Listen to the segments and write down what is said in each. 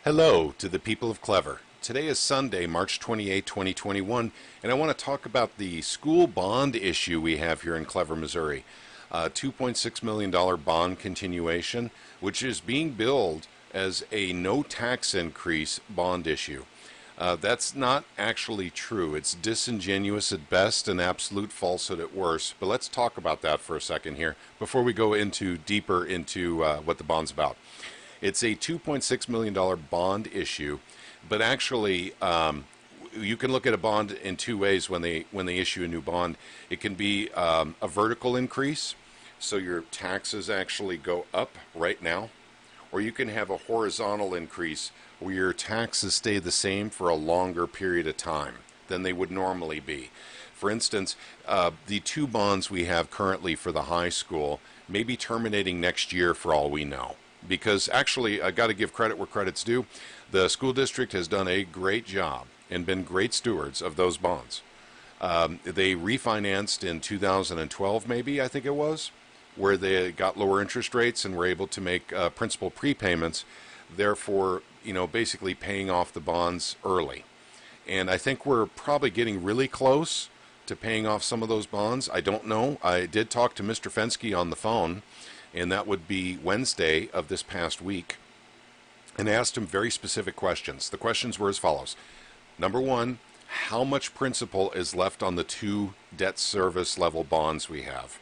Hello to the people of Clever. Today is Sunday, March 28, 2021, and I want to talk about the school bond issue we have here in Clever, Missouri. $2.6 million bond continuation, which is being billed as a no tax increase bond issue. That's not actually true. It's disingenuous at best and absolute falsehood at worst. But let's talk about that for a second here before we go deeper into what the bond's about. It's a $2.6 million bond issue, but actually, you can look at a bond in two ways when they issue a new bond. It can be a vertical increase, so your taxes actually go up right now, or you can have a horizontal increase where your taxes stay the same for a longer period of time than they would normally be. For instance, the two bonds we have currently for the high school may be terminating next year for all we know. Because actually, I got to give credit where credit's due. The school district has done a great job and been great stewards of those bonds. They refinanced in 2012, maybe, I think it was, where they got lower interest rates and were able to make principal prepayments, therefore, basically paying off the bonds early. And I think we're probably getting really close to paying off some of those bonds. I don't know. I did talk to Mr. Fensky on the phone, and that would be Wednesday of this past week, and asked him very specific questions. The questions were as follows. Number one, how much principal is left on the two debt service level bonds we have?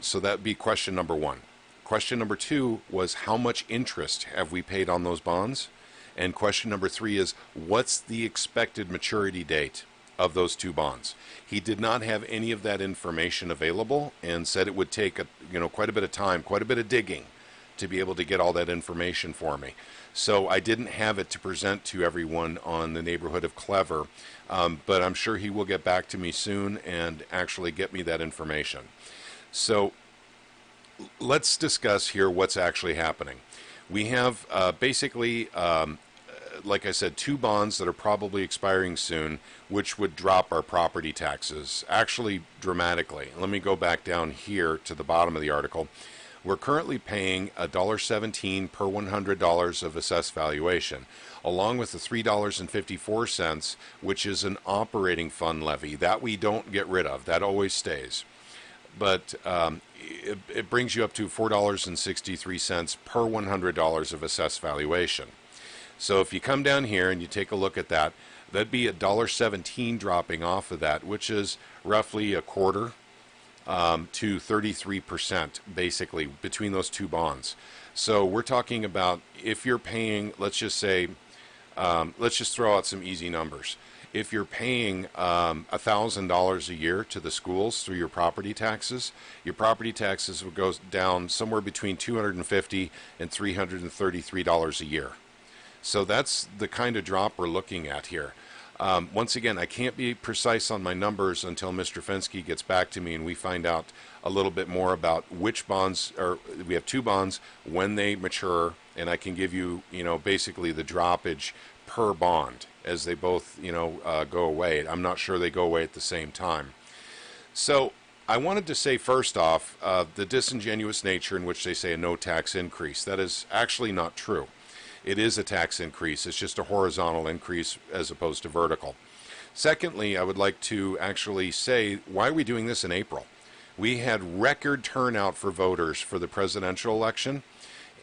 So that would be question number one. Question number two was, how much interest have we paid on those bonds? And question number three is, what's the expected maturity date of those two bonds? He did not have any of that information available and said it would take quite a bit of time, quite a bit of digging to be able to get all that information for me. So I didn't have it to present to everyone on the neighborhood of Clever, but I'm sure he will get back to me soon and actually get me that information. So let's discuss here what's actually happening. We have basically like I said, two bonds that are probably expiring soon, which would drop our property taxes actually dramatically. Let me go back down here to the bottom of the article. We're currently paying $1.17 per $100 of assessed valuation, along with the $3.54, which is an operating fund levy. That we don't get rid of. That always stays. But it brings you up to $4.63 per $100 of assessed valuation. So if you come down here and you take a look at that, that'd be $1.17 dropping off of that, which is roughly a quarter to 33%, basically, between those two bonds. So we're talking about, if you're paying, let's just throw out some easy numbers. If you're paying $1,000 a year to the schools through your property taxes would go down somewhere between $250 and $333 a year. So that's the kind of drop we're looking at here. Once again, I can't be precise on my numbers until Mr. Fensky gets back to me and we find out a little bit more about which bonds, or we have two bonds, when they mature, and I can give you, basically the droppage per bond as they both, go away. I'm not sure they go away at the same time. So I wanted to say first off, the disingenuous nature in which they say a no tax increase. That is actually not true. It is a tax increase. It's just a horizontal increase as opposed to vertical. Secondly, I would like to actually say, why are we doing this in April? We had record turnout for voters for the presidential election,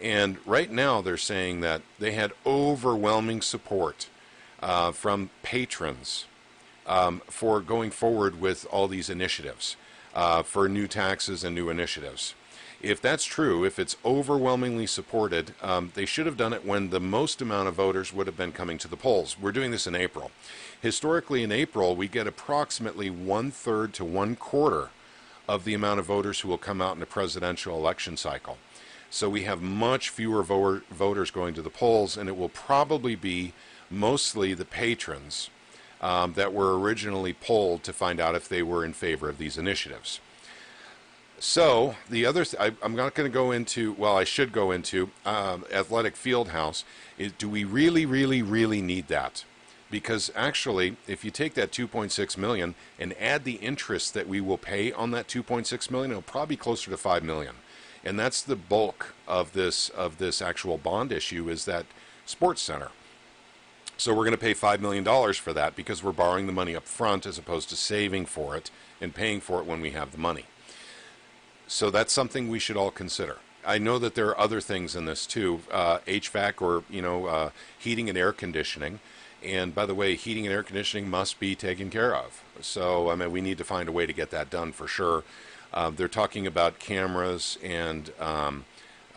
and right now they're saying that they had overwhelming support from patrons for going forward with all these initiatives, for new taxes and new initiatives. If that's true, if it's overwhelmingly supported, they should have done it when the most amount of voters would have been coming to the polls. We're doing this in April. Historically, in April, we get approximately 1/3 to 1/4 of the amount of voters who will come out in a presidential election cycle. So we have much fewer voters going to the polls, and it will probably be mostly the patrons that were originally polled to find out if they were in favor of these initiatives. So the other, I'm not going to go into, well, I should go into athletic field house. Do we really, really, really need that? Because actually, if you take that 2.6 million and add the interest that we will pay on that 2.6 million, it'll probably be closer to 5 million. And that's the bulk of this actual bond issue, is that sports center. So we're going to pay $5 million for that because we're borrowing the money up front as opposed to saving for it and paying for it when we have the money. So that's something we should all consider. I know that there are other things in this too, HVAC or heating and air conditioning. And by the way, heating and air conditioning must be taken care of. So I mean, we need to find a way to get that done for sure. They're talking about cameras and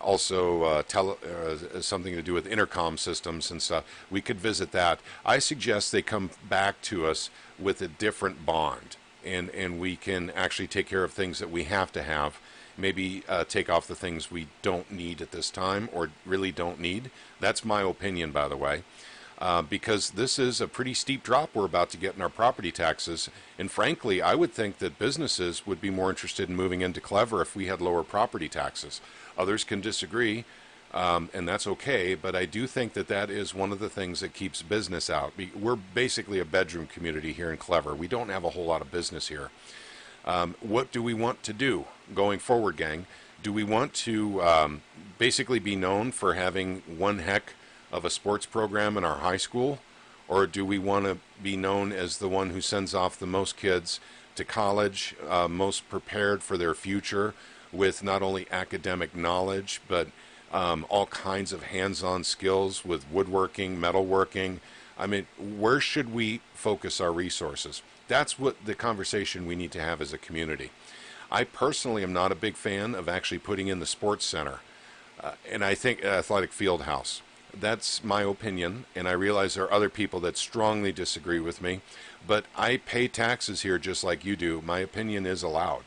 also something to do with intercom systems and stuff. We could visit that. I suggest they come back to us with a different bond, and we can actually take care of things that we have to have. Maybe take off the things we don't need at this time or really don't need. That's my opinion, by the way, because this is a pretty steep drop we're about to get in our property taxes. And frankly, I would think that businesses would be more interested in moving into Clever if we had lower property taxes. Others can disagree, and that's okay, but I do think that that is one of the things that keeps business out. We're basically a bedroom community here in Clever. We don't have a whole lot of business here. What do we want to do going forward, gang? Do we want to basically be known for having one heck of a sports program in our high school? Or do we want to be known as the one who sends off the most kids to college, most prepared for their future with not only academic knowledge, but all kinds of hands-on skills with woodworking, metalworking? I mean, where should we focus our resources? That's what the conversation we need to have as a community. I personally am not a big fan of actually putting in the sports center, and I think athletic field house. That's my opinion, and I realize there are other people that strongly disagree with me, but I pay taxes here just like you do. My opinion is allowed,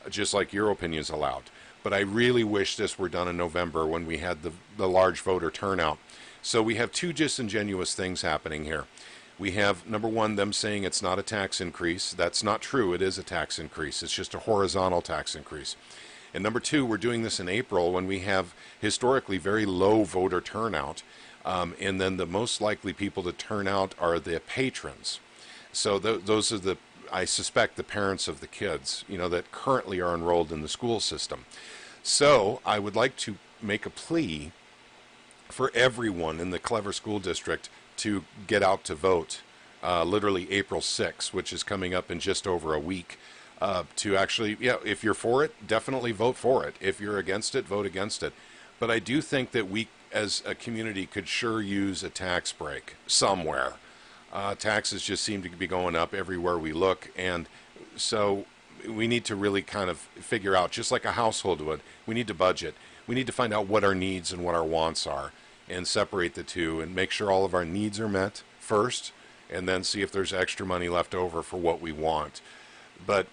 just like your opinion is allowed. But I really wish this were done in November when we had the large voter turnout. So we have two disingenuous things happening here. We have, number one, them saying it's not a tax increase. That's not true. It is a tax increase. It's just a horizontal tax increase. And number two, we're doing this in April when we have historically very low voter turnout. And then the most likely people to turn out are the patrons. So those are I suspect, the parents of the kids, that currently are enrolled in the school system. So I would like to make a plea for everyone in the Clever School District to get out to vote, literally April 6th, which is coming up in just over a week, to actually, if you're for it, definitely vote for it. If you're against it, vote against it. But I do think that we, as a community, could sure use a tax break somewhere. Taxes just seem to be going up everywhere we look, and so we need to really kind of figure out, just like a household would, we need to budget. We need to find out what our needs and what our wants are, and separate the two and make sure all of our needs are met first, and then see if there's extra money left over for what we want. But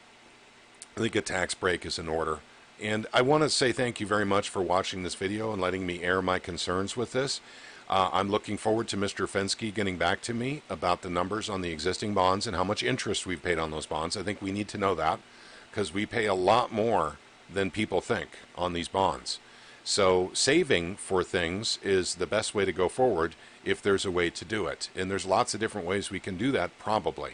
I think a tax break is in order. And I want to say thank you very much for watching this video and letting me air my concerns with this. I'm looking forward to Mr. Fensky getting back to me about the numbers on the existing bonds and how much interest we've paid on those bonds. I think we need to know that, because we pay a lot more than people think on these bonds. So saving for things is the best way to go forward if there's a way to do it. And there's lots of different ways we can do that, probably.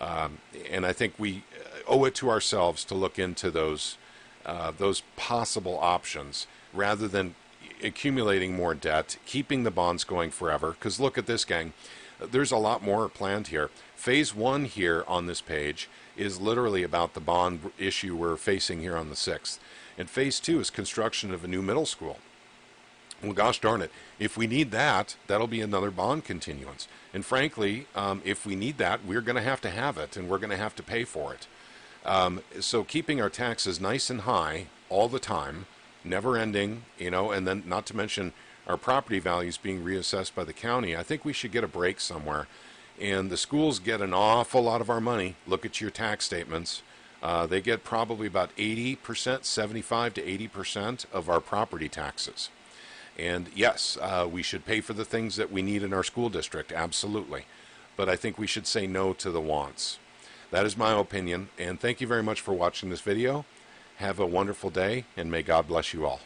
And I think we owe it to ourselves to look into those possible options rather than accumulating more debt, keeping the bonds going forever. Because look at this, gang. There's a lot more planned here. Phase 1 here on this page is literally about the bond issue we're facing here on the 6th. And phase 2 is construction of a new middle school. Well, gosh darn it. If we need that, that'll be another bond continuance. And frankly, if we need that, we're going to have it, and we're going to have to pay for it. So keeping our taxes nice and high all the time, never ending, and then not to mention our property values being reassessed by the county, I think we should get a break somewhere. And the schools get an awful lot of our money. Look at your tax statements. They get probably about 80%, 75 to 80% of our property taxes. And yes, we should pay for the things that we need in our school district, absolutely. But I think we should say no to the wants. That is my opinion, and thank you very much for watching this video. Have a wonderful day, and may God bless you all.